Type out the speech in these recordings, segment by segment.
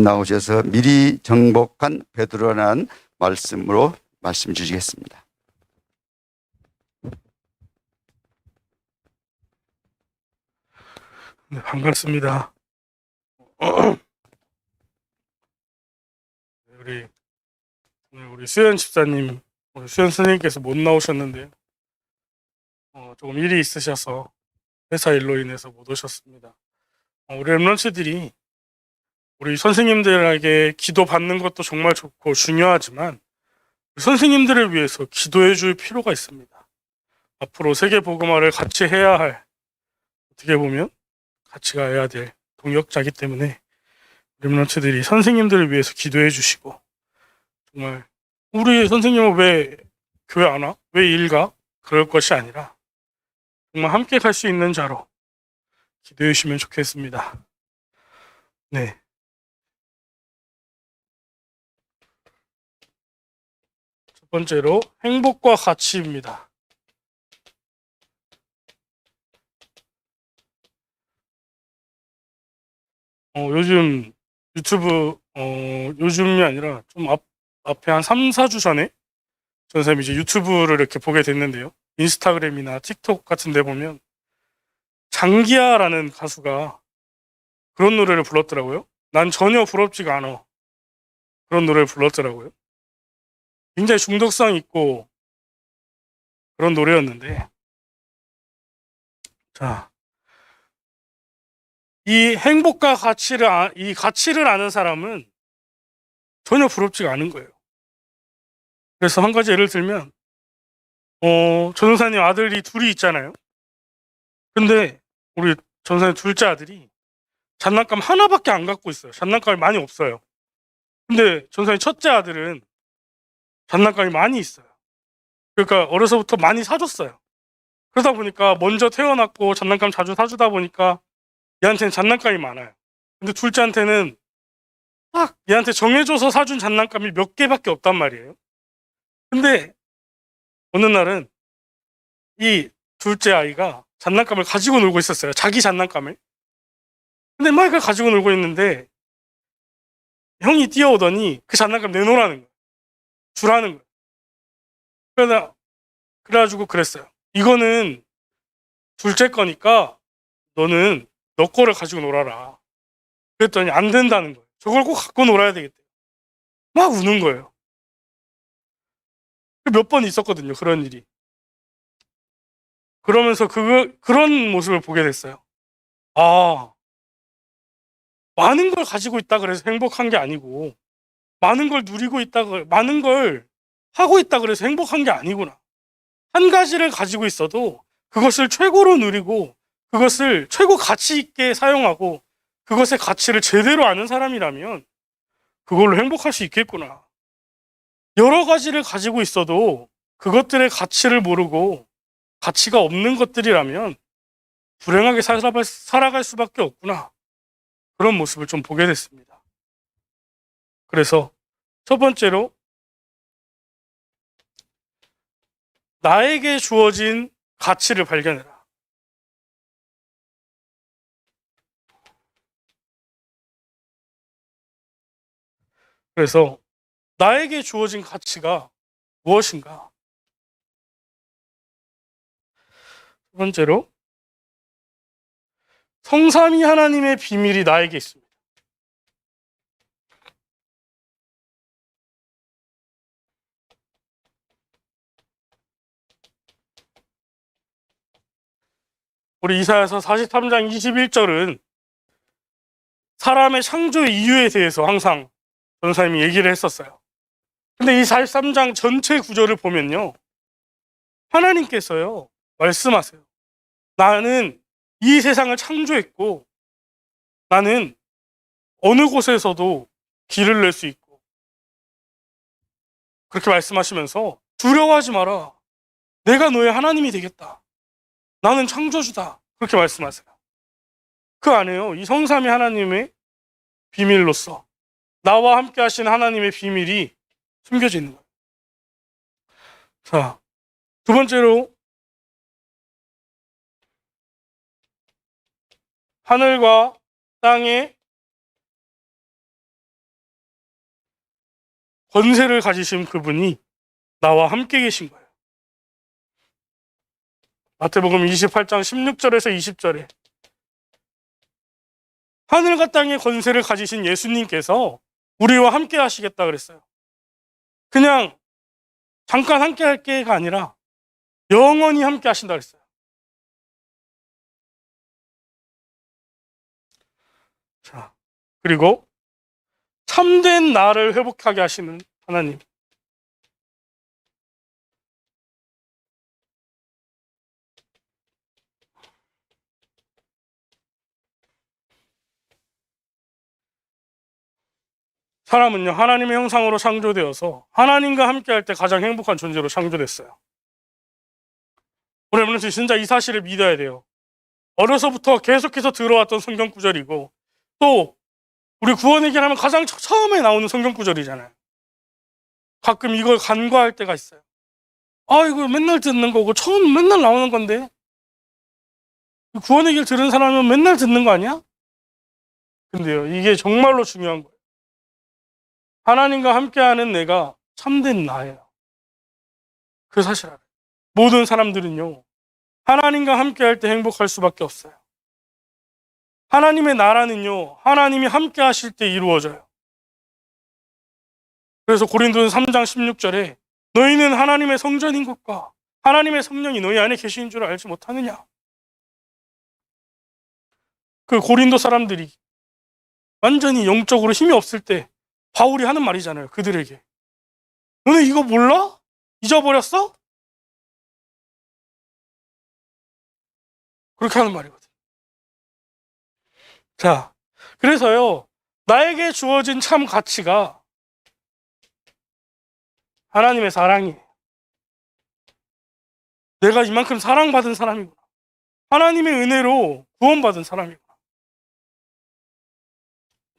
나오셔서 미리 정복한 베드로라는 말씀으로 말씀 주시겠습니다. 네, 반갑습니다. 우리 수현 집사님, 우리 수현 선생님께서 못 나오셨는데요. 조금 일이 있으셔서 회사 일로 인해서 못 오셨습니다. 우리 랩런치들이 우리 선생님들에게 기도 받는 것도 정말 좋고 중요하지만 우리 선생님들을 위해서 기도해 줄 필요가 있습니다. 앞으로 세계 복음화를 같이 해야 할, 어떻게 보면 같이 가야 될 동역자이기 때문에 랩런치들이 선생님들을 위해서 기도해 주시고, 정말 우리 선생님은 왜 교회 안 와? 왜 일 가? 그럴 것이 아니라 정말 함께 갈 수 있는 자로 기도해 주시면 좋겠습니다. 네. 첫 번째로 행복과 가치입니다. 요즘 유튜브, 요즘이 아니라 좀 앞에 한 3, 4주 전에 전 선생님이 이제 유튜브를 이렇게 보게 됐는데요. 인스타그램이나 틱톡 같은 데 보면 장기하라는 가수가 그런 노래를 불렀더라고요. 난 전혀 부럽지가 않아. 그런 노래를 불렀더라고요. 굉장히 중독성 있고 그런 노래였는데, 자, 이 행복과 이 가치를 아는 사람은 전혀 부럽지가 않은 거예요. 그래서 한 가지 예를 들면, 전도사님 아들이 둘이 있잖아요. 근데 우리 전도사님 둘째 아들이 장난감 하나밖에 안 갖고 있어요. 장난감이 많이 없어요. 근데 전도사님 첫째 아들은 장난감이 많이 있어요. 그러니까 어려서부터 많이 사줬어요. 그러다 보니까 먼저 태어났고 장난감 자주 사주다 보니까 얘한테는 장난감이 많아요. 근데 둘째한테는 딱 얘한테 정해줘서 사준 장난감이 몇 개밖에 없단 말이에요. 근데 어느 날은 이 둘째 아이가 장난감을 가지고 놀고 있었어요. 자기 장난감을. 근데 막 그걸 가지고 놀고 있는데 형이 뛰어오더니 그 장난감 내놓으라는 거예요. 주라는 거예요. 그래가지고 그랬어요. 이거는 둘째 거니까 너는 너 거를 가지고 놀아라. 그랬더니 안 된다는 거예요. 저걸 꼭 갖고 놀아야 되겠대. 막 우는 거예요. 몇 번 있었거든요. 그런 일이. 그러면서 그런 모습을 보게 됐어요. 아, 많은 걸 가지고 있다 그래서 행복한 게 아니고, 많은 걸 누리고 있다, 많은 걸 하고 있다 그래서 행복한 게 아니구나. 한 가지를 가지고 있어도 그것을 최고로 누리고, 그것을 최고 가치 있게 사용하고, 그것의 가치를 제대로 아는 사람이라면 그걸로 행복할 수 있겠구나. 여러 가지를 가지고 있어도 그것들의 가치를 모르고 가치가 없는 것들이라면 불행하게 살아갈 수밖에 없구나. 그런 모습을 좀 보게 됐습니다. 그래서 첫 번째로 나에게 주어진 가치를 발견해라. 그래서 나에게 주어진 가치가 무엇인가? 첫 번째로 성삼위 하나님의 비밀이 나에게 있습니다. 우리 이사야서 43장 21절은 사람의 창조 이유에 대해서 항상 전사님이 얘기를 했었어요. 근데 이 43장 전체 구절을 보면요, 하나님께서요 말씀하세요. 나는 이 세상을 창조했고, 나는 어느 곳에서도 길을 낼 수 있고, 그렇게 말씀하시면서 두려워하지 마라. 내가 너의 하나님이 되겠다. 나는 창조주다. 그렇게 말씀하세요. 그 안에요, 이 성삼위 하나님의 비밀로서 나와 함께 하신 하나님의 비밀이 숨겨져 있는 거예요. 자, 두 번째로 하늘과 땅의 권세를 가지신 그분이 나와 함께 계신 거예요. 마태복음 28장 16절에서 20절에 하늘과 땅의 권세를 가지신 예수님께서 우리와 함께 하시겠다 그랬어요. 그냥 잠깐 함께 할 게가 아니라 영원히 함께 하신다 그랬어요. 자, 그리고 참된 나를 회복하게 하시는 하나님. 사람은요, 하나님의 형상으로 창조되어서 하나님과 함께 할 때 가장 행복한 존재로 창조됐어요. 우리 여러분 진짜 이 사실을 믿어야 돼요. 어려서부터 계속해서 들어왔던 성경 구절이고, 또 우리 구원 얘기하면 가장 처음에 나오는 성경 구절이잖아요. 가끔 이걸 간과할 때가 있어요. 아, 이거 맨날 듣는 거고 처음 맨날 나오는 건데 구원 얘기를 들은 사람은 맨날 듣는 거 아니야? 근데요, 이게 정말로 중요한 거예요. 하나님과 함께하는 내가 참된 나예요. 그 사실 알아요. 모든 사람들은요, 하나님과 함께할 때 행복할 수밖에 없어요. 하나님의 나라는요, 하나님이 함께 하실 때 이루어져요. 그래서 고린도서 3장 16절에 너희는 하나님의 성전인 것과 하나님의 성령이 너희 안에 계신 줄 알지 못하느냐. 그 고린도 사람들이 완전히 영적으로 힘이 없을 때 바울이 하는 말이잖아요. 그들에게. 너네 이거 몰라? 잊어버렸어? 그렇게 하는 말이거든. 자, 그래서요, 나에게 주어진 참 가치가 하나님의 사랑이에요. 내가 이만큼 사랑받은 사람이구나. 하나님의 은혜로 구원받은 사람이구나.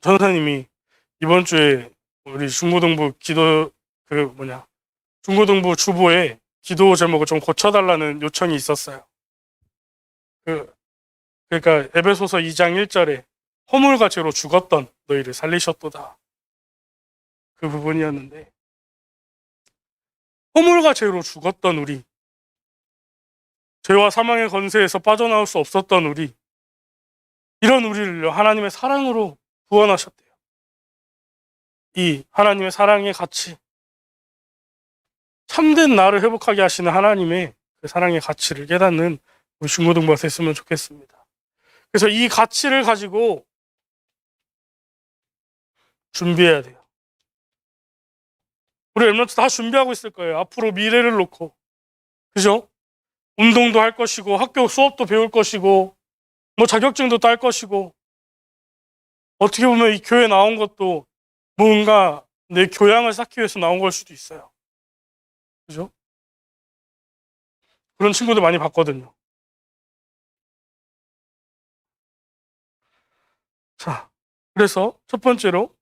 전사님이 이번 주에 우리 중고등부 중고등부 주보에 기도 제목을 좀 고쳐달라는 요청이 있었어요. 그러니까 에베소서 2장 1절에 허물과 죄로 죽었던 너희를 살리셨도다. 그 부분이었는데, 허물과 죄로 죽었던 우리, 죄와 사망의 권세에서 빠져나올 수 없었던 우리, 이런 우리를 하나님의 사랑으로 구원하셨대요. 이 하나님의 사랑의 가치, 참된 나를 회복하게 하시는 하나님의 그 사랑의 가치를 깨닫는 우리 중고등부가 됐으면 좋겠습니다. 그래서 이 가치를 가지고 준비해야 돼요. 우리 랩런트 다 준비하고 있을 거예요. 앞으로 미래를 놓고. 그죠? 운동도 할 것이고, 학교 수업도 배울 것이고, 뭐 자격증도 딸 것이고, 어떻게 보면 이 교회 나온 것도 뭔가 내 교양을 쌓기 위해서 나온 걸 수도 있어요. 그죠? 그런 친구들 많이 봤거든요. 자, 그래서 첫 번째로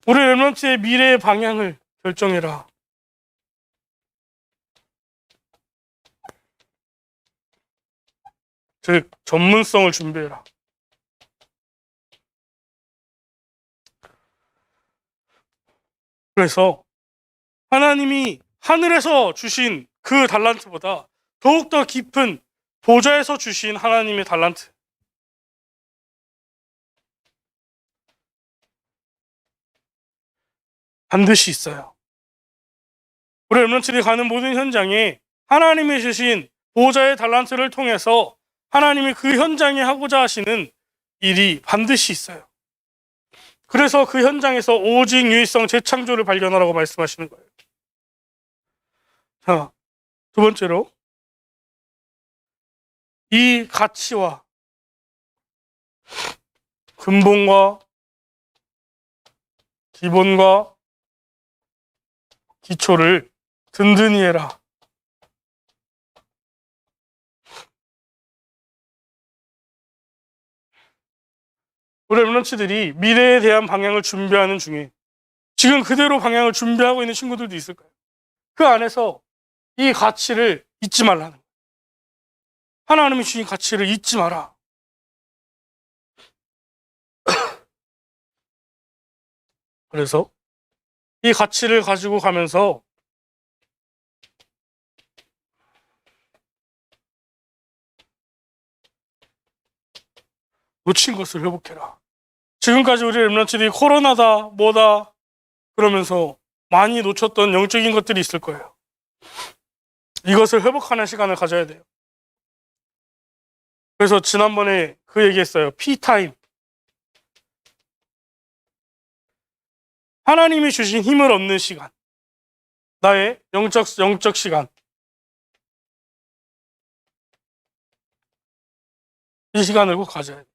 우리 랩런트의 미래의 방향을 결정해라. 즉, 전문성을 준비해라. 그래서 하나님이 하늘에서 주신 그 달란트보다 더욱더 깊은 보좌에서 주신 하나님의 달란트, 반드시 있어요. 우리 랩런트들이 가는 모든 현장에 하나님이 주신 보좌의 달란트를 통해서 하나님이 그 현장에 하고자 하시는 일이 반드시 있어요. 그래서 그 현장에서 오직 유일성 재창조를 발견하라고 말씀하시는 거예요. 자, 두 번째로 이 가치와 근본과 기본과 기초를 든든히 해라. 우리 랩런트들이 미래에 대한 방향을 준비하는 중에 지금 그대로 방향을 준비하고 있는 친구들도 있을 거예요. 그 안에서 이 가치를 잊지 말라는 거예요. 하나님이 주신 가치를 잊지 마라. 그래서 이 가치를 가지고 가면서 놓친 것을 회복해라. 지금까지 우리 렘넌트들이 코로나다 뭐다 그러면서 많이 놓쳤던 영적인 것들이 있을 거예요. 이것을 회복하는 시간을 가져야 돼요. 그래서 지난번에 그 얘기했어요. 피타임. 하나님이 주신 힘을 얻는 시간. 나의 영적 시간. 이 시간을 꼭 가져야 돼요.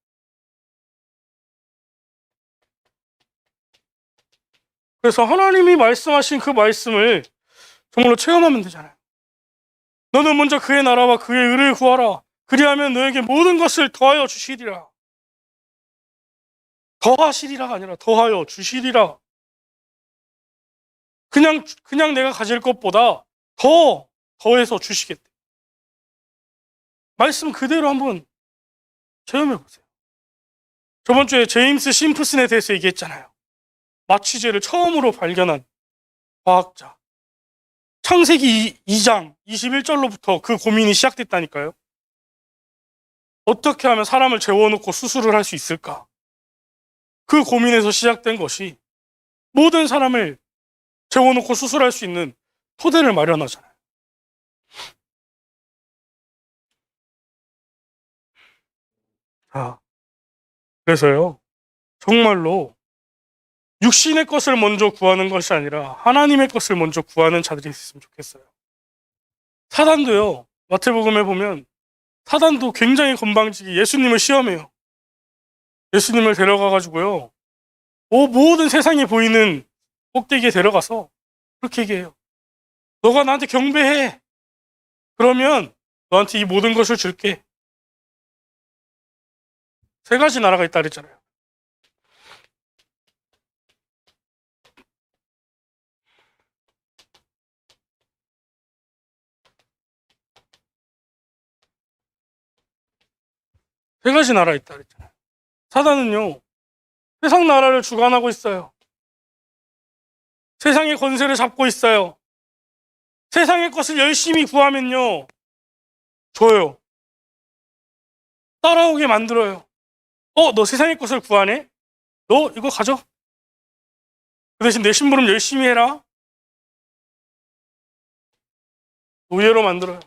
그래서 하나님이 말씀하신 그 말씀을 정말로 체험하면 되잖아요. 너는 먼저 그의 나라와 그의 의를 구하라. 그리하면 너에게 모든 것을 더하여 주시리라. 더하시리라가 아니라 더하여 주시리라. 그냥 내가 가질 것보다 더해서 주시겠대. 말씀 그대로 한번 체험해 보세요. 저번 주에 제임스 심프슨에 대해서 얘기했잖아요. 마취제를 처음으로 발견한 과학자. 창세기 2장 21절로부터 그 고민이 시작됐다니까요. 어떻게 하면 사람을 재워놓고 수술을 할 수 있을까? 그 고민에서 시작된 것이 모든 사람을 재워놓고 수술할 수 있는 토대를 마련하잖아요. 자, 그래서요, 정말로 육신의 것을 먼저 구하는 것이 아니라 하나님의 것을 먼저 구하는 자들이 있으면 좋겠어요. 사단도요, 마태복음에 보면 사단도 굉장히 건방지게 예수님을 시험해요. 예수님을 데려가가지고요, 모든 세상이 보이는 꼭대기에 데려가서 그렇게 얘기해요. 너가 나한테 경배해. 그러면 너한테 이 모든 것을 줄게. 세 가지 나라가 있다 그랬잖아요. 세 가지 나라 있다 그랬잖아요. 사단은요, 세상 나라를 주관하고 있어요. 세상의 권세를 잡고 있어요. 세상의 것을 열심히 구하면요, 줘요. 따라오게 만들어요. 너 세상의 것을 구하네? 너 이거 가져. 그 대신 내 심부름 열심히 해라. 노예로 만들어요.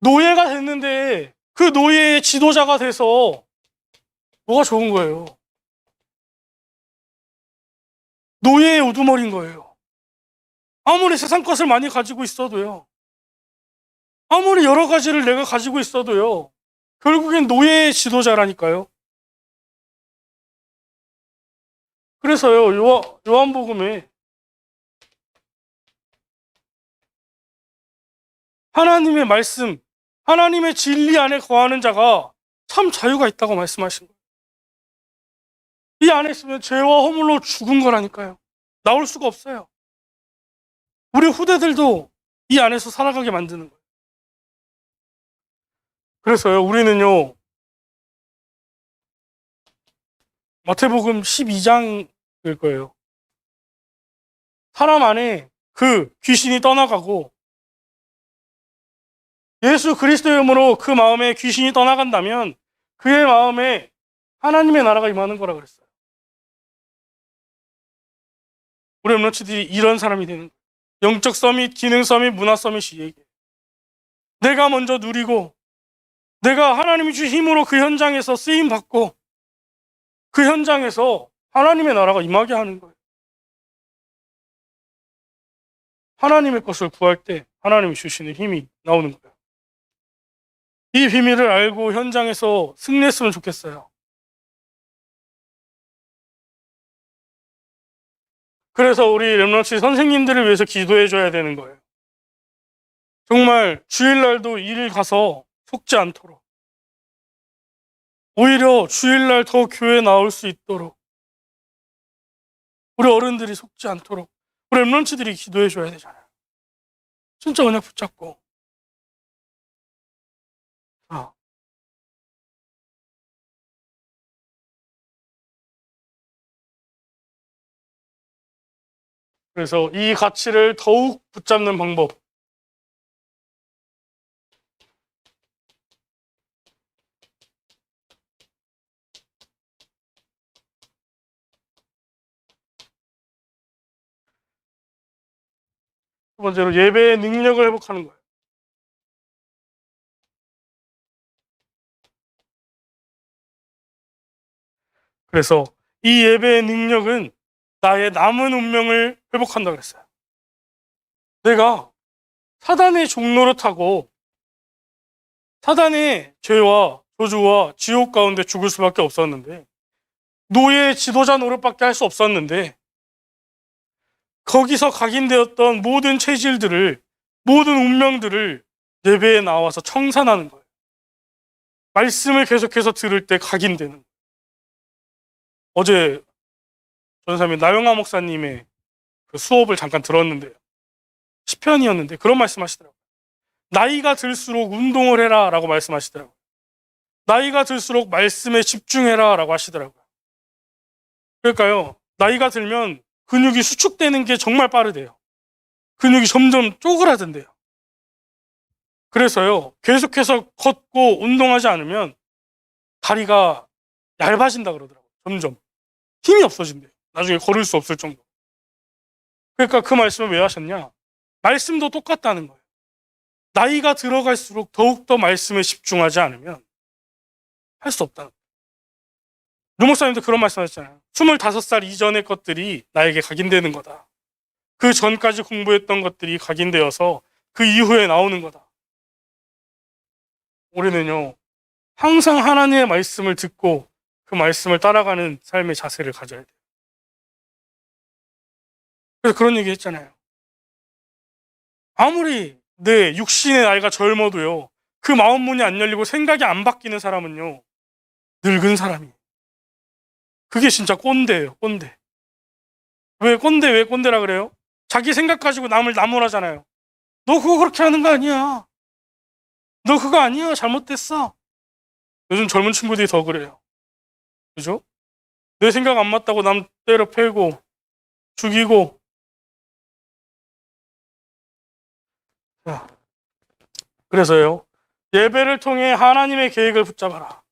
노예가 됐는데 그 노예의 지도자가 돼서 뭐가 좋은 거예요? 노예의 우두머리인 거예요. 아무리 세상 것을 많이 가지고 있어도요. 아무리 여러 가지를 내가 가지고 있어도요. 결국엔 노예의 지도자라니까요. 그래서요. 요한복음에 하나님의 말씀, 하나님의 진리 안에 거하는 자가 참 자유가 있다고 말씀하신 거예요. 이 안에 있으면 죄와 허물로 죽은 거라니까요. 나올 수가 없어요. 우리 후대들도 이 안에서 살아가게 만드는 거예요. 그래서요, 우리는요, 마태복음 12장일 거예요. 사람 안에 그 귀신이 떠나가고 예수 그리스도의 이름으로 그 마음에 귀신이 떠나간다면 그의 마음에 하나님의 나라가 임하는 거라 그랬어요. 우리 엠너치들이 이런 사람이 되는 거예요. 영적 서밋, 기능 서밋, 문화 서밋이 얘기해요. 내가 먼저 누리고 내가 하나님이 주신 힘으로 그 현장에서 쓰임 받고 그 현장에서 하나님의 나라가 임하게 하는 거예요. 하나님의 것을 구할 때 하나님이 주시는 힘이 나오는 거예요. 이 비밀을 알고 현장에서 승리했으면 좋겠어요. 그래서 우리 렘넌트 선생님들을 위해서 기도해 줘야 되는 거예요. 정말 주일날도 일 가서 속지 않도록, 오히려 주일날 더 교회 나올 수 있도록 우리 어른들이 속지 않도록 우리 렘넌트들이 기도해 줘야 되잖아요. 진짜 언약 붙잡고. 자, 그래서 이 가치를 더욱 붙잡는 방법. 두 번째로 예배의 능력을 회복하는 거예요. 그래서 이 예배의 능력은 나의 남은 운명을 회복한다 그랬어요. 내가 사단의 종로를 타고 사단의 죄와 저주와 지옥 가운데 죽을 수밖에 없었는데, 노예 지도자 노릇밖에 할 수 없었는데, 거기서 각인되었던 모든 체질들을, 모든 운명들을 예배에 나와서 청산하는 거예요. 말씀을 계속해서 들을 때 각인되는 거예요. 어제 전사님 나영아 목사님의 그 수업을 잠깐 들었는데요. 시편이었는데 그런 말씀하시더라고요. 나이가 들수록 운동을 해라 라고 말씀하시더라고요. 나이가 들수록 말씀에 집중해라 라고 하시더라고요. 그러니까요, 나이가 들면 근육이 수축되는 게 정말 빠르대요. 근육이 점점 쪼그라든대요. 그래서요, 계속해서 걷고 운동하지 않으면 다리가 얇아진다 그러더라고요. 점점 힘이 없어진대요. 나중에 걸을 수 없을 정도. 그러니까 그 말씀을 왜 하셨냐? 말씀도 똑같다는 거예요. 나이가 들어갈수록 더욱더 말씀에 집중하지 않으면 할 수 없다는 거예요. 류 목사님도 그런 말씀 하셨잖아요. 25살 이전의 것들이 나에게 각인되는 거다. 그 전까지 공부했던 것들이 각인되어서 그 이후에 나오는 거다. 우리는요, 항상 하나님의 말씀을 듣고 그 말씀을 따라가는 삶의 자세를 가져야 돼요. 그래서 그런 얘기 했잖아요. 아무리 내 육신의 나이가 젊어도요, 그 마음 문이 안 열리고 생각이 안 바뀌는 사람은요, 늙은 사람이. 그게 진짜 꼰대예요, 꼰대. 왜 꼰대라 그래요? 자기 생각 가지고 남을 나무라잖아요. 너 그거 그렇게 하는 거 아니야. 너 그거 아니야. 잘못됐어. 요즘 젊은 친구들이 더 그래요. 그죠? 내 생각 안 맞다고 남 때려 패고 죽이고. 자, 그래서요, 예배를 통해 하나님의 계획을 붙잡아라.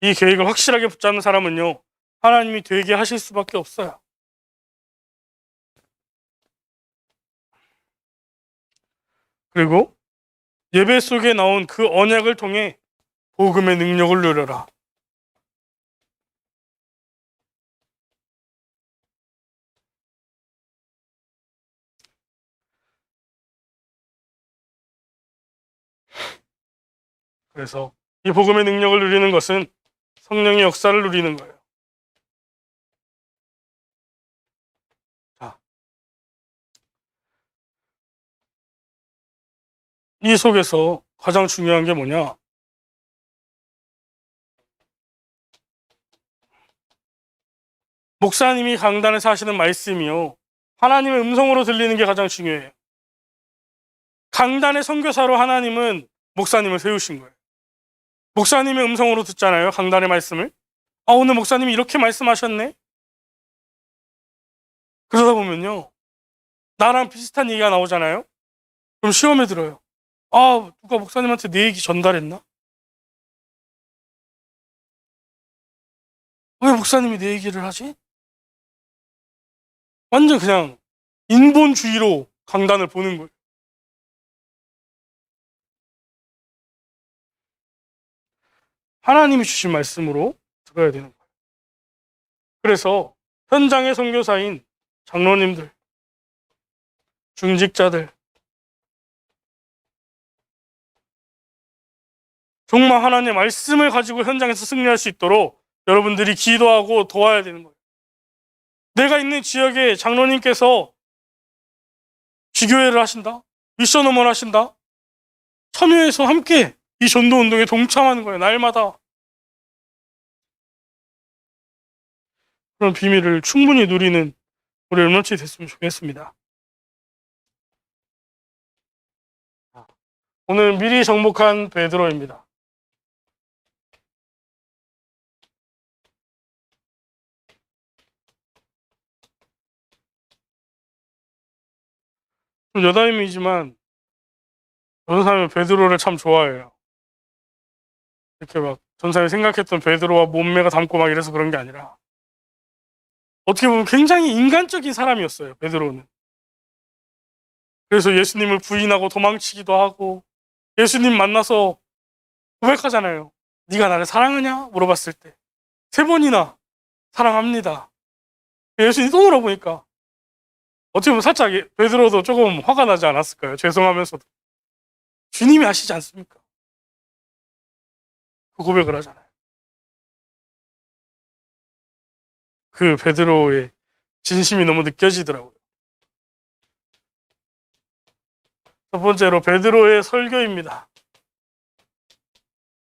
이 계획을 확실하게 붙잡는 사람은요, 하나님이 되게 하실 수밖에 없어요. 그리고 예배 속에 나온 그 언약을 통해 복음의 능력을 누려라. 그래서 이 복음의 능력을 누리는 것은 성령의 역사를 누리는 거예요. 자, 이 속에서 가장 중요한 게 뭐냐? 목사님이 강단에서 하시는 말씀이요, 하나님의 음성으로 들리는 게 가장 중요해요. 강단의 선교사로 하나님은 목사님을 세우신 거예요. 목사님의 음성으로 듣잖아요, 강단의 말씀을. 아, 오늘 목사님이 이렇게 말씀하셨네? 그러다 보면요, 나랑 비슷한 얘기가 나오잖아요? 그럼 시험에 들어요. 아, 누가 목사님한테 내 얘기 전달했나? 왜 목사님이 내 얘기를 하지? 완전 그냥 인본주의로 강단을 보는 거예요. 하나님이 주신 말씀으로 들어야 되는 거예요. 그래서 현장의 선교사인 장로님들, 중직자들, 정말 하나님의 말씀을 가지고 현장에서 승리할 수 있도록 여러분들이 기도하고 도와야 되는 거예요. 내가 있는 지역에 장로님께서 지교회를 하신다, 미션 홈을 하신다, 참여해서 함께 이 전도 운동에 동참하는 거예요. 날마다. 그런 비밀을 충분히 누리는 우리 렘넌트 됐으면 좋겠습니다. 오늘 미리 정복한 베드로입니다. 좀 여담이지만 전사님은 베드로를 참 좋아해요. 이렇게 막 전사님이 생각했던 베드로와 몸매가 닮고 막 이래서 그런 게 아니라 어떻게 보면 굉장히 인간적인 사람이었어요, 베드로는. 그래서 예수님을 부인하고 도망치기도 하고 예수님 만나서 고백하잖아요. 네가 나를 사랑하냐? 물어봤을 때 3번이나 사랑합니다. 예수님이 또 물어보니까 어떻게 보면 살짝 베드로도 조금 화가 나지 않았을까요? 죄송하면서도 주님이 아시지 않습니까? 그 고백을 하잖아요. 그 베드로의 진심이 너무 느껴지더라고요. 첫 번째로 베드로의 설교입니다.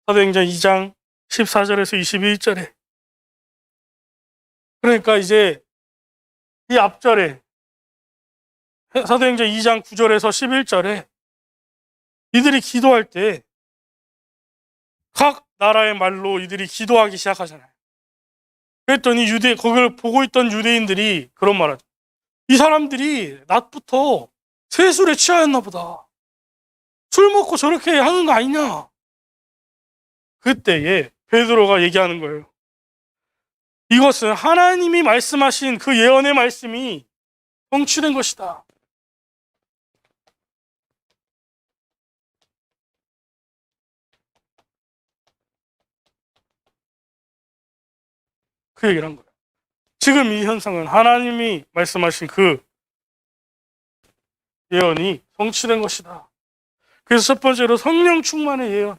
사도행전 2장 14절에서 21절에 그러니까 이제 이 앞절에 사도행전 2장 9절에서 11절에 이들이 기도할 때 각 나라의 말로 이들이 기도하기 시작하잖아요. 그랬더니 그걸 보고 있던 유대인들이 그런 말하죠. 이 사람들이 낮부터 세술에 취하였나 보다. 술 먹고 저렇게 하는 거 아니냐. 그때에 베드로가 얘기하는 거예요. 이것은 하나님이 말씀하신 그 예언의 말씀이 성취된 것이다. 그 얘기를 한 거예요. 지금 이 현상은 하나님이 말씀하신 그 예언이 성취된 것이다. 그래서 첫 번째로 성령 충만의 예언.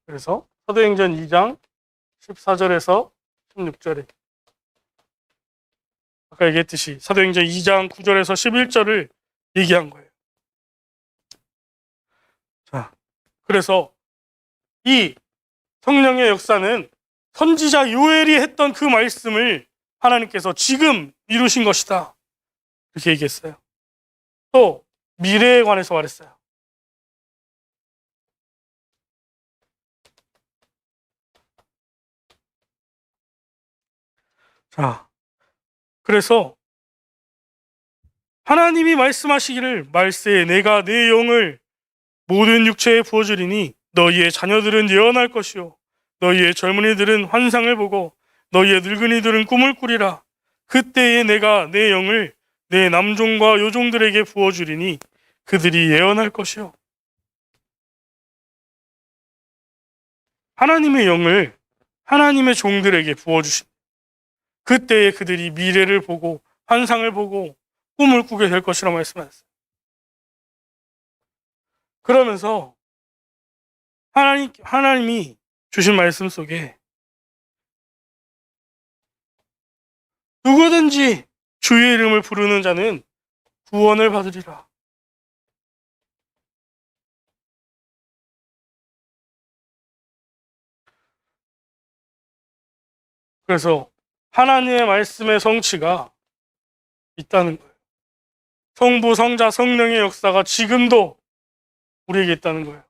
그래서 사도행전 2장 14절에서 16절에 아까 얘기했듯이 사도행전 2장 9절에서 11절을 얘기한 거예요. 자, 그래서 이 성령의 역사는 선지자 요엘이 했던 그 말씀을 하나님께서 지금 이루신 것이다. 이렇게 얘기했어요. 또 미래에 관해서 말했어요. 자, 그래서 하나님이 말씀하시기를 말세에 내가 내 영을 모든 육체에 부어주리니 너희의 자녀들은 예언할 것이요 너희의 젊은이들은 환상을 보고 너희의 늙은이들은 꿈을 꾸리라. 그때에 내가 내 영을 내 남종과 여종들에게 부어주리니 그들이 예언할 것이요. 하나님의 영을 하나님의 종들에게 부어주신 그때에 그들이 미래를 보고 환상을 보고 꿈을 꾸게 될 것이라고 말씀하셨어요. 그러면서 하나님이 주신 말씀 속에 누구든지 주의 이름을 부르는 자는 구원을 받으리라. 그래서 하나님의 말씀의 성취가 있다는 거예요. 성부, 성자, 성령의 역사가 지금도 우리에게 있다는 거예요.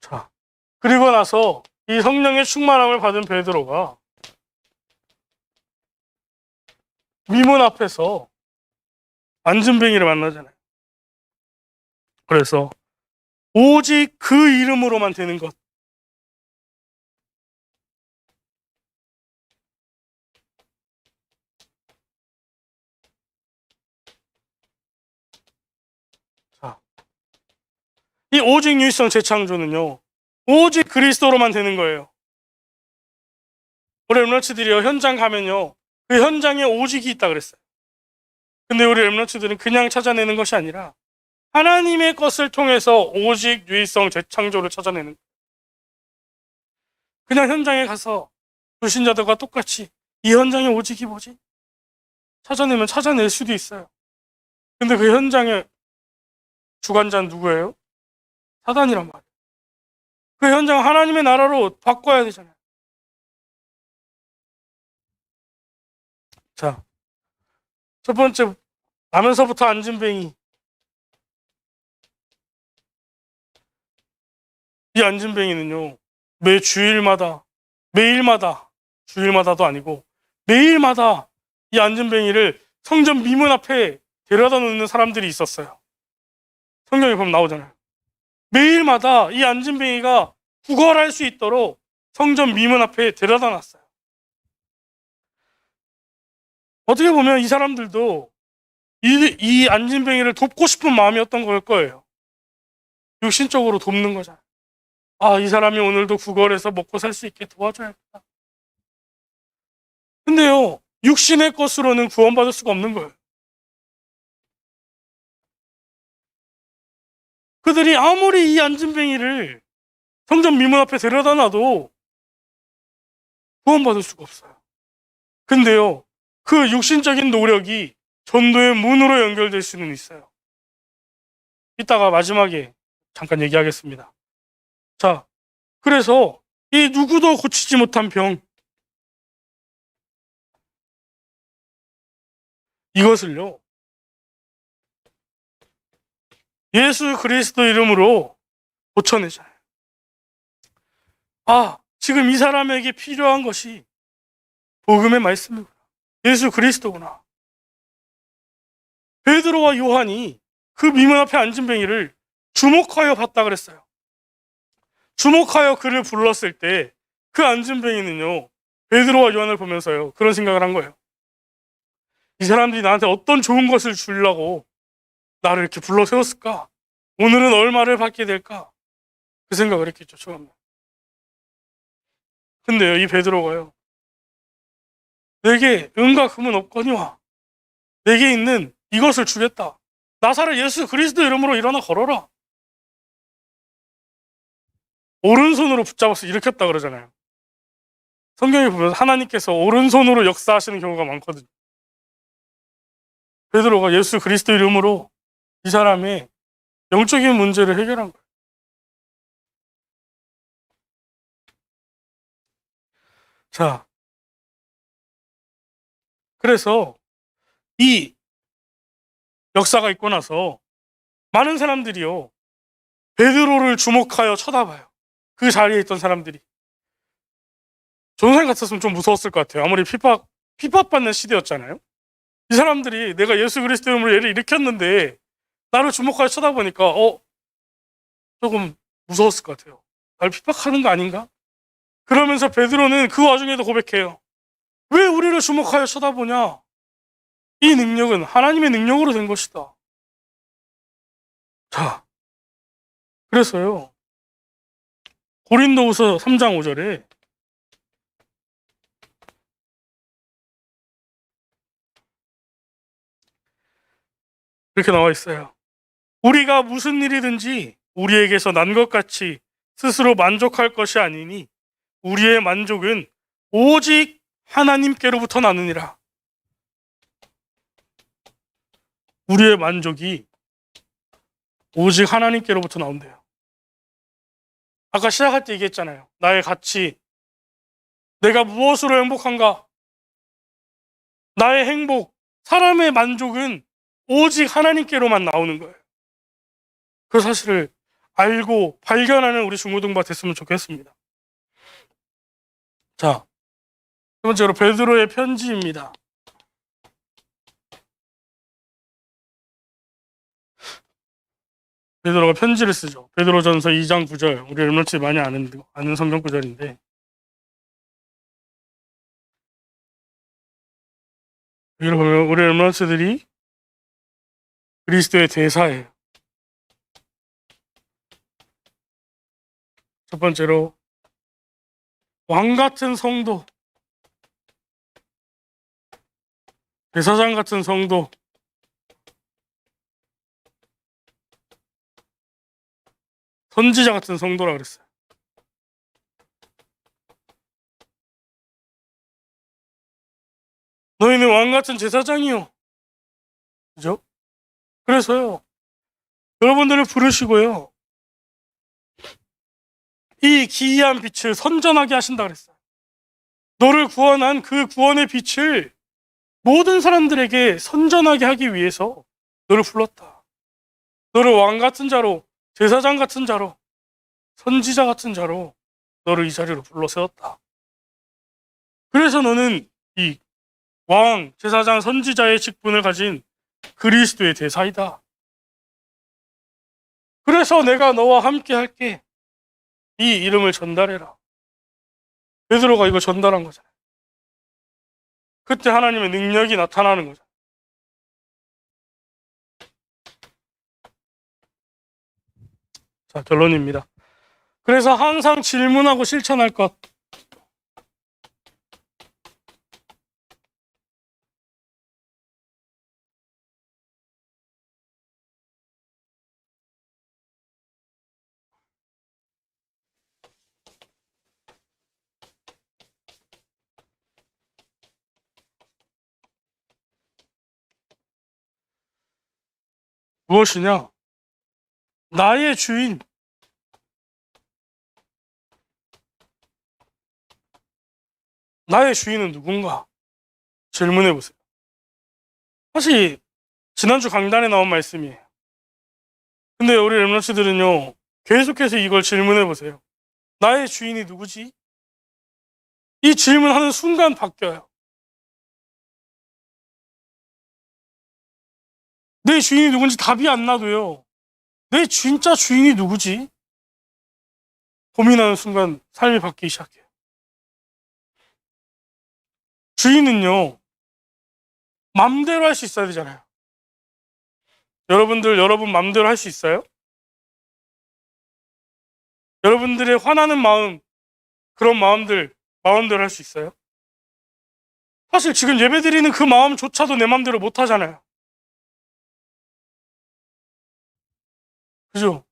자, 그리고 나서 이 성령의 충만함을 받은 베드로가 미문 앞에서 안진뱅이를 만나잖아요. 그래서 오직 그 이름으로만 되는 것. 자, 이 오직 유일성 재창조는요. 오직 그리스도로만 되는 거예요. 우리 렘넌트들이요. 현장 가면요. 그 현장에 오직이 있다 그랬어요. 근데 우리 렘넌트들은 그냥 찾아내는 것이 아니라 하나님의 것을 통해서 오직 유일성 재창조를 찾아내는 거예요. 그냥 현장에 가서 불신자들과 똑같이 이 현장에 오직이 뭐지? 찾아내면 찾아낼 수도 있어요. 근데 그 현장의 주관자는 누구예요? 사단이란 말이에요. 그 현장 하나님의 나라로 바꿔야 되잖아요. 자, 첫 번째 나면서부터 안진뱅이. 이 안진뱅이는요, 매 주일마다, 매일마다, 주일마다도 아니고 매일마다 이 안진뱅이를 성전 미문 앞에 데려다 놓는 사람들이 있었어요. 성경에 보면 나오잖아요. 매일마다 이 안진뱅이가 구걸할 수 있도록 성전 미문 앞에 데려다 놨어요. 어떻게 보면 이 사람들도 이 안진뱅이를 돕고 싶은 마음이었던 걸 거예요. 육신적으로 돕는 거잖아요. 아, 이 사람이 오늘도 구걸해서 먹고 살 수 있게 도와줘야겠다. 근데요, 육신의 것으로는 구원받을 수가 없는 거예요. 그들이 아무리 이 안진뱅이를 성전 미문 앞에 데려다 놔도 구원받을 수가 없어요. 근데요, 그 육신적인 노력이 전도의 문으로 연결될 수는 있어요. 이따가 마지막에 잠깐 얘기하겠습니다. 자, 그래서 이 누구도 고치지 못한 병, 이것을요, 예수 그리스도 이름으로 고쳐내잖아요. 아, 지금 이 사람에게 필요한 것이 복음의 말씀이구나. 예수 그리스도구나. 베드로와 요한이 그 미문 앞에 앉은 뱅이를 주목하여 봤다 그랬어요. 주목하여 그를 불렀을 때 그 앉은 뱅이는요, 베드로와 요한을 보면서요, 그런 생각을 한 거예요. 이 사람들이 나한테 어떤 좋은 것을 주려고 나를 이렇게 불러 세웠을까? 오늘은 얼마를 받게 될까? 그 생각을 했겠죠, 처음에. 근데요, 이 베드로가요, 내게 은과 금은 없거니와 내게 있는 이것을 주겠다. 나사렛 예수 그리스도 이름으로 일어나 걸어라. 오른손으로 붙잡아서 일으켰다 그러잖아요. 성경에 보면 하나님께서 오른손으로 역사하시는 경우가 많거든요. 베드로가 예수 그리스도 이름으로 이 사람의 영적인 문제를 해결한 거예요. 자, 그래서 이 역사가 있고 나서 많은 사람들이요, 베드로를 주목하여 쳐다봐요. 그 자리에 있던 사람들이. 전생 같았으면 좀 무서웠을 것 같아요. 아무리 핍박받는 시대였잖아요. 이 사람들이 내가 예수 그리스도 이름으로 얘를 일으켰는데 나를 주목하여 쳐다보니까 조금 무서웠을 것 같아요. 날 핍박하는 거 아닌가? 그러면서 베드로는 그 와중에도 고백해요. 왜 우리를 주목하여 쳐다보냐? 이 능력은 하나님의 능력으로 된 것이다. 자, 그래서요, 고린도후서 3장 5절에 이렇게 나와 있어요. 우리가 무슨 일이든지 우리에게서 난 것 같이 스스로 만족할 것이 아니니 우리의 만족은 오직 하나님께로부터 나느니라. 우리의 만족이 오직 하나님께로부터 나온대요. 아까 시작할 때 얘기했잖아요. 나의 가치, 내가 무엇으로 행복한가? 나의 행복, 사람의 만족은 오직 하나님께로만 나오는 거예요. 그 사실을 알고 발견하는 우리 중고등부가 됐으면 좋겠습니다. 자, 두 번째로 베드로의 편지입니다. 베드로가 편지를 쓰죠. 베드로전서 2장 9절. 우리 얼마치 많이 아는 성경 구절인데, 여기를 보면 우리 얼마치들이 그리스도의 대사예요. 첫 번째로 왕 같은 성도, 대사장 같은 성도, 선지자 같은 성도라 그랬어요. 너희는 왕 같은 제사장이요. 그죠? 그래서요, 여러분들을 부르시고요, 이 기이한 빛을 선전하게 하신다 그랬어요. 너를 구원한 그 구원의 빛을 모든 사람들에게 선전하게 하기 위해서 너를 불렀다. 너를 왕 같은 자로, 제사장 같은 자로, 선지자 같은 자로 너를 이 자리로 불러 세웠다. 그래서 너는 이 왕, 제사장, 선지자의 직분을 가진 그리스도의 대사이다. 그래서 내가 너와 함께 할게. 이 이름을 전달해라. 베드로가 이거 전달한 거잖아요. 그때 하나님의 능력이 나타나는 거죠. 자, 결론입니다. 그래서 항상 질문하고 실천할 것. 무엇이냐? 나의 주인. 나의 주인은 누군가? 질문해 보세요. 사실 지난주 강단에 나온 말씀이에요. 근데 우리 렘넌트들은요, 계속해서 이걸 질문해 보세요. 나의 주인이 누구지? 이 질문하는 순간 바뀌어요. 내 주인이 누군지 답이 안 나도요, 내 진짜 주인이 누구지? 고민하는 순간 삶이 바뀌기 시작해요. 주인은요, 맘대로 할 수 있어야 되잖아요. 여러분 맘대로 할 수 있어요? 여러분들의 화나는 마음, 그런 마음대로 할 수 있어요? 사실 지금 예배드리는 그 마음조차도 내 맘대로 못 하잖아요. 그죠?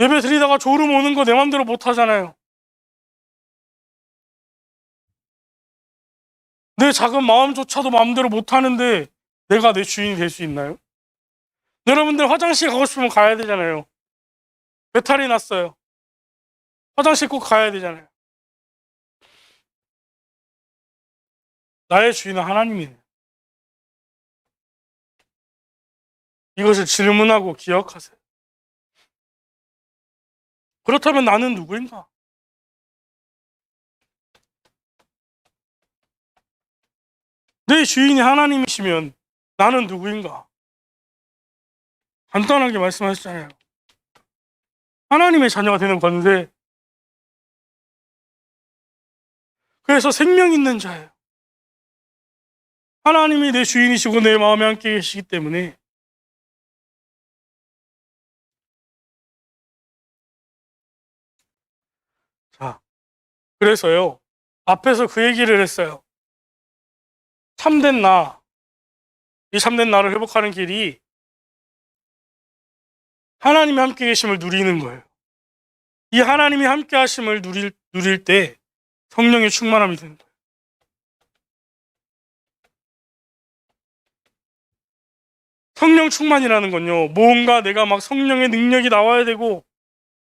예배 드리다가 졸음 오는 거 내 맘대로 못 하잖아요. 내 작은 마음조차도 마음대로 못 하는데 내가 내 주인이 될 수 있나요? 여러분들 화장실 가고 싶으면 가야 되잖아요. 배탈이 났어요. 화장실 꼭 가야 되잖아요. 나의 주인은 하나님이에요. 이것을 질문하고 기억하세요. 그렇다면 나는 누구인가? 내 주인이 하나님이시면 나는 누구인가? 간단하게 말씀하셨잖아요. 하나님의 자녀가 되는 권세. 그래서 생명 있는 자예요. 하나님이 내 주인이시고 내 마음에 함께 계시기 때문에 자, 그래서요, 앞에서 그 얘기를 했어요. 참된 나, 이 참된 나를 회복하는 길이 하나님이 함께 계심을 누리는 거예요. 이 하나님이 함께 하심을 누릴 때 성령의 충만함이 되는 거예요. 성령 충만이라는 건요, 뭔가 내가 막 성령의 능력이 나와야 되고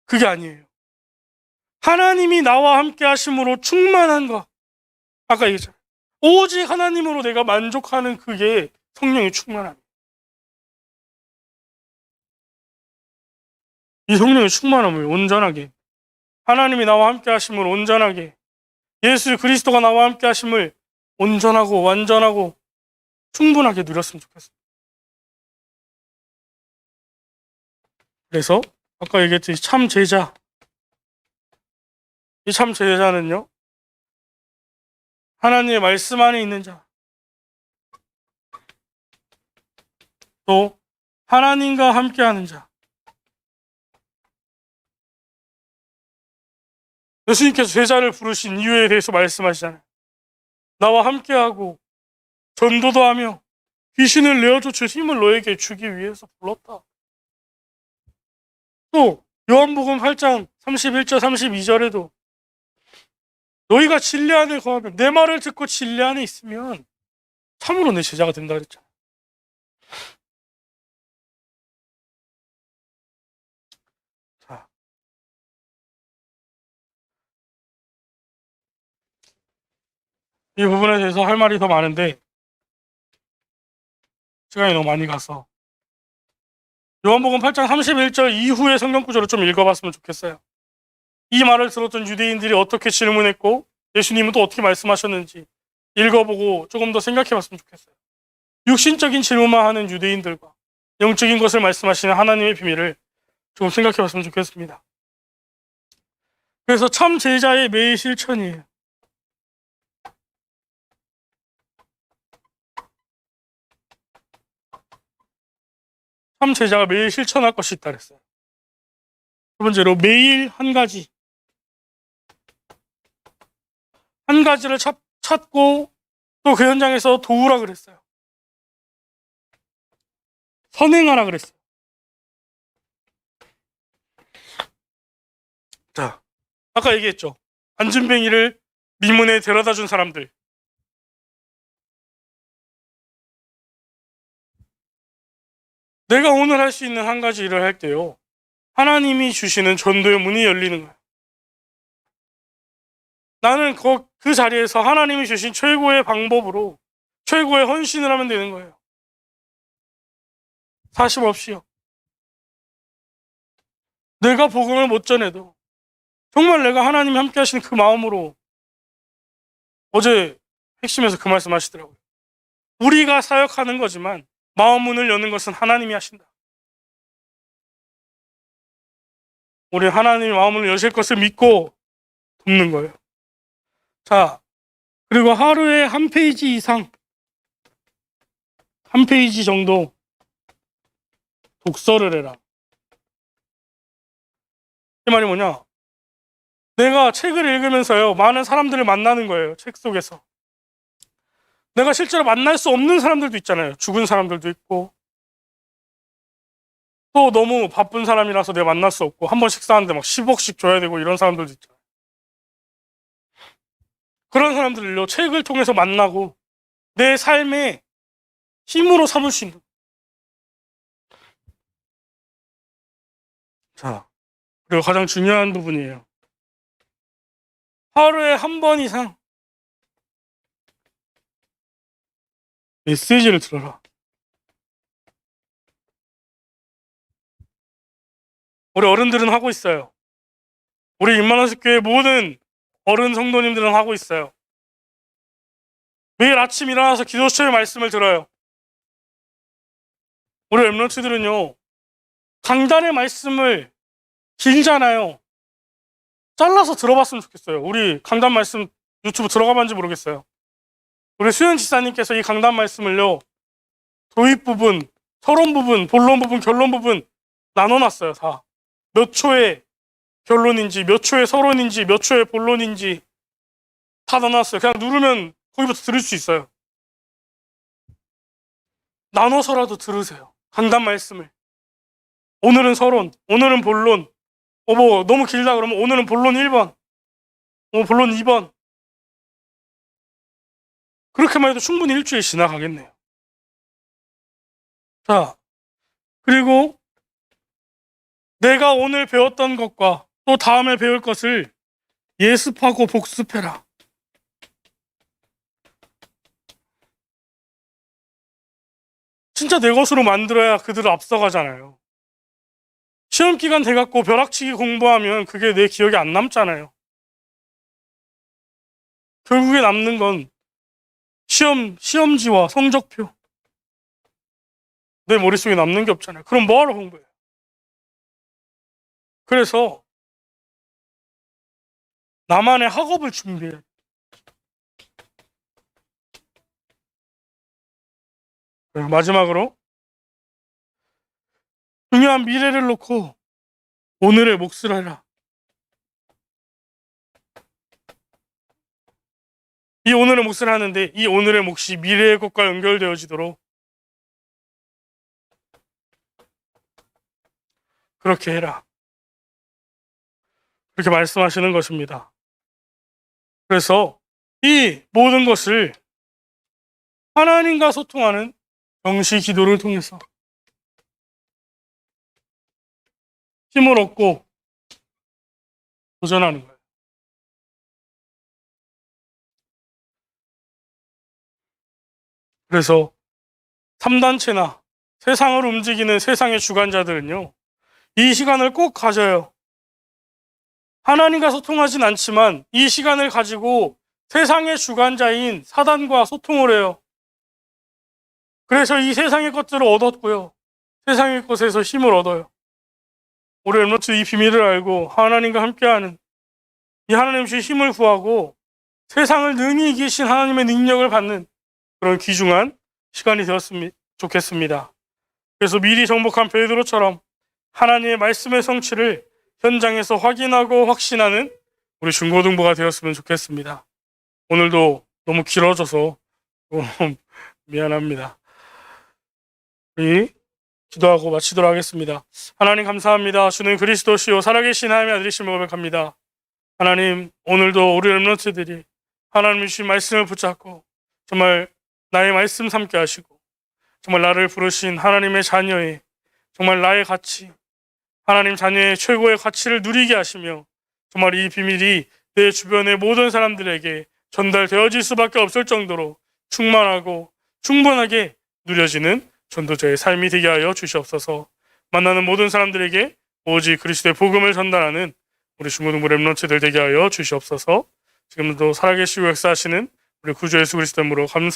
그게 아니에요. 하나님이 나와 함께 하심으로 충만한 것. 아까 얘기했잖아요. 오직 하나님으로 내가 만족하는 그게 성령의 충만함. 이 성령의 충만함을 온전하게, 하나님이 나와 함께 하심을 온전하게, 예수 그리스도가 나와 함께 하심을 온전하고 완전하고 충분하게 누렸으면 좋겠습니다. 그래서 아까 얘기했듯이 참 제자, 이 참 제자는요, 하나님의 말씀 안에 있는 자, 또 하나님과 함께하는 자. 예수님께서 제자를 부르신 이유에 대해서 말씀하시잖아요. 나와 함께하고 전도도 하며 귀신을 내어쫓을 힘을 너에게 주기 위해서 불렀다. 또 요한복음 8장 31절 32절에도 너희가 진리 안에 거하면, 내 말을 듣고 진리 안에 있으면 참으로 내 제자가 된다 그랬잖아요. 자, 이 부분에 대해서 할 말이 더 많은데 시간이 너무 많이 가서 요한복음 8장 31절 이후의 성경 구절을 좀 읽어봤으면 좋겠어요. 이 말을 들었던 유대인들이 어떻게 질문했고 예수님은 또 어떻게 말씀하셨는지 읽어보고 조금 더 생각해봤으면 좋겠어요. 육신적인 질문만 하는 유대인들과 영적인 것을 말씀하시는 하나님의 비밀을 조금 생각해봤으면 좋겠습니다. 그래서 참 제자의 매일 실천이에요. 참 제자가 매일 실천할 것이 있다 그랬어요. 두 번째로 매일 한 가지를 찾고 또 그 현장에서 도우라 그랬어요. 선행하라 그랬어요. 자, 아까 얘기했죠. 안진뱅이를 미문에 데려다 준 사람들. 내가 오늘 할 수 있는 한 가지 일을 할 때요. 하나님이 주시는 전도의 문이 열리는 거예요. 나는 그 자리에서 하나님이 주신 최고의 방법으로 최고의 헌신을 하면 되는 거예요. 사심 없이요. 내가 복음을 못 전해도 정말 내가 하나님이 함께 하시는 그 마음으로 어제 핵심에서 그 말씀 하시더라고요. 우리가 사역하는 거지만 마음 문을 여는 것은 하나님이 하신다. 우리 하나님이 마음을 여실 것을 믿고 돕는 거예요. 자, 그리고 하루에 한 페이지 이상, 한 페이지 정도 독서를 해라. 이 말이 뭐냐? 내가 책을 읽으면서요, 많은 사람들을 만나는 거예요. 책 속에서. 내가 실제로 만날 수 없는 사람들도 있잖아요. 죽은 사람들도 있고, 또 너무 바쁜 사람이라서 내가 만날 수 없고, 한 번 식사하는데 막 10억씩 줘야 되고 이런 사람들도 있잖아요. 그런 사람들을요, 책을 통해서 만나고 내 삶의 힘으로 삼을 수 있는. 자, 그리고 가장 중요한 부분이에요. 하루에 한 번 이상 메시지를 들어라. 우리 어른들은 하고 있어요. 우리 임만원습교회 모든 어른 성도님들은 하고 있어요. 매일 아침 일어나서 기도처의 말씀을 들어요. 우리 엠런츠들은요, 강단의 말씀을 길잖아요. 잘라서 들어봤으면 좋겠어요. 우리 강단 말씀 유튜브 들어가봤는지 모르겠어요. 우리 수현 지사님께서 이 강단 말씀을요, 도입 부분, 서론 부분, 본론 부분, 결론 부분 나눠놨어요. 다. 몇 초의 결론인지, 몇 초의 서론인지, 몇 초의 본론인지 다 나눠놨어요. 그냥 누르면 거기부터 들을 수 있어요. 나눠서라도 들으세요. 강단 말씀을. 오늘은 서론, 오늘은 본론. 뭐 너무 길다 그러면 오늘은 본론 1번, 본론 2번. 그렇게만 해도 충분히 일주일 지나가겠네요. 자, 그리고 내가 오늘 배웠던 것과 또 다음에 배울 것을 예습하고 복습해라. 진짜 내 것으로 만들어야 그들을 앞서가잖아요. 시험 기간 돼갖고 벼락치기 공부하면 그게 내 기억에 안 남잖아요. 결국에 남는 건 시험지와 성적표. 내 머릿속에 남는 게 없잖아요. 그럼 뭐하러 공부해요? 그래서 나만의 학업을 준비해요. 그리고 마지막으로 중요한 미래를 놓고 오늘의 몫을 해라. 이 오늘의 몫을 하는데 이 오늘의 몫이 미래의 것과 연결되어지도록 그렇게 해라. 그렇게 말씀하시는 것입니다. 그래서 이 모든 것을 하나님과 소통하는 영시 기도를 통해서 힘을 얻고 도전하는 거예요. 그래서 3단체나 세상을 움직이는 세상의 주관자들은요, 이 시간을 꼭 가져요. 하나님과 소통하진 않지만 이 시간을 가지고 세상의 주관자인 사단과 소통을 해요. 그래서 이 세상의 것들을 얻었고요. 세상의 것에서 힘을 얻어요. 우리 엠너츠 이 비밀을 알고 하나님과 함께하는 이 하나님 주신 힘을 구하고 세상을 능히 이기신 하나님의 능력을 받는 그런 귀중한 시간이 되었으면 좋겠습니다. 그래서 미리 정복한 베드로처럼 하나님의 말씀의 성취를 현장에서 확인하고 확신하는 우리 중고등부가 되었으면 좋겠습니다. 오늘도 너무 길어져서 미안합니다. 우리 기도하고 마치도록 하겠습니다. 하나님 감사합니다. 주는 그리스도시요 살아계신 하나님의 아들이심을 고백합니다. 하나님, 오늘도 우리 렘넌트들이 하나님 주신 말씀을 붙잡고 정말 나의 말씀 삼게 하시고 정말 나를 부르신 하나님의 자녀의 정말 나의 가치, 하나님 자녀의 최고의 가치를 누리게 하시며 정말 이 비밀이 내 주변의 모든 사람들에게 전달되어질 수밖에 없을 정도로 충만하고 충분하게 누려지는 전도자의 삶이 되게 하여 주시옵소서. 만나는 모든 사람들에게 오직 그리스도의 복음을 전달하는 우리 중고등부 렘넌트들 되게 하여 주시옵소서. 지금도 살아계시고 역사하시는 우리 구주 예수 그리스도 이름으로 감사